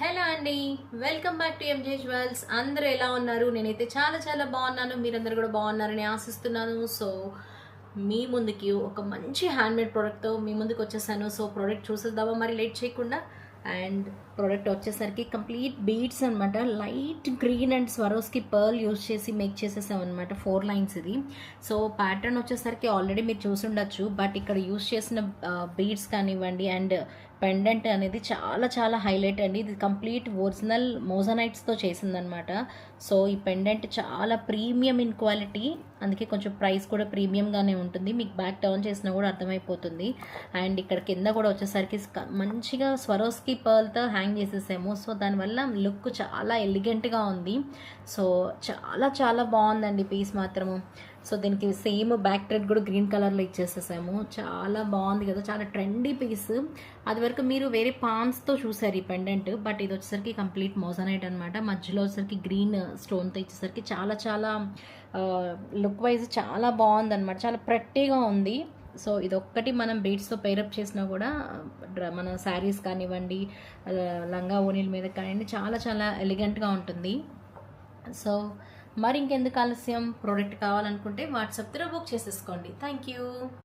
Hello అండి, welcome back to M J jewels. అందరూ ఎలా ఉన్నారు? నేనైతే చాలా చాలా బాగున్నాను. మీరందరూ కూడా బాగున్నారని ఆశిస్తున్నాను. సో మీ ముందుకి ఒక మంచి హ్యాండ్మేడ్ ప్రోడక్ట్తో మీ ముందుకు వచ్చేసాను. సో ప్రోడక్ట్ చూసేద్దామా మరి లేట్ చేయకుండా. అండ్ ప్రోడక్ట్ వచ్చేసరికి కంప్లీట్ బీడ్స్ అనమాట. Light green and Swarovski pearl use చేసి మేక్ చేసేసాం అనమాట. 4 లైన్స్ ఇది. సో ప్యాటర్న్ వచ్చేసరికి ఆల్రెడీ మీరు చూసి ఉండొచ్చు. బట్ ఇక్కడ యూజ్ చేసిన బీడ్స్ కానివ్వండి అండ్ పెండెంట్ అనేది చాలా చాలా హైలైట్ అండి. ఇది కంప్లీట్ ఒరిజినల్ మోజనైట్స్తో చేసిందనమాట. సో ఈ పెండెంట్ చాలా ప్రీమియం ఇన్ క్వాలిటీ, అందుకే కొంచెం ప్రైస్ కూడా ప్రీమియంగానే ఉంటుంది. మీకు బ్యాక్ టర్న్ చేసినా కూడా అర్థమైపోతుంది. అండ్ ఇక్కడ కింద కూడా వచ్చేసరికి మంచిగా స్వరోస్కి పర్ల్తో హ్యాంగ్ చేసేసాము. సో దానివల్ల లుక్ చాలా ఎలిగెంట్గా ఉంది. సో చాలా చాలా బాగుందండి పీస్ మాత్రము. సో దీనికి సేమ్ బ్యాక్ థ్రెడ్ కూడా గ్రీన్ కలర్లో ఇచ్చేసేసాము. చాలా బాగుంది కదా, చాలా ట్రెండీ పీస్. అది వరకు మీరు వేరే పామ్స్తో చూసారు ఈ పెండెంట్, బట్ ఇది వచ్చేసరికి కంప్లీట్ మోజనైట్ అనమాట. మధ్యలో వచ్చేసరికి గ్రీన్ స్టోన్తో ఇచ్చేసరికి చాలా చాలా లుక్ వైజ్ చాలా బాగుంది అనమాట. చాలా ప్రెట్టీగా ఉంది. సో ఇదొక్కటి మనం బీడ్స్తో పేరప్ చేసినా కూడా మన శారీస్ కానివ్వండి, లంగా ఓనీల మీద కానివ్వండి, చాలా చాలా ఎలిగెంట్గా ఉంటుంది. సో మరి ఇంకెందుకు ఆలస్యం, ప్రోడక్ట్ కావాలనుకుంటే వాట్సాప్ ద్వారా బుక్ చేసేసుకోండి. Thank you.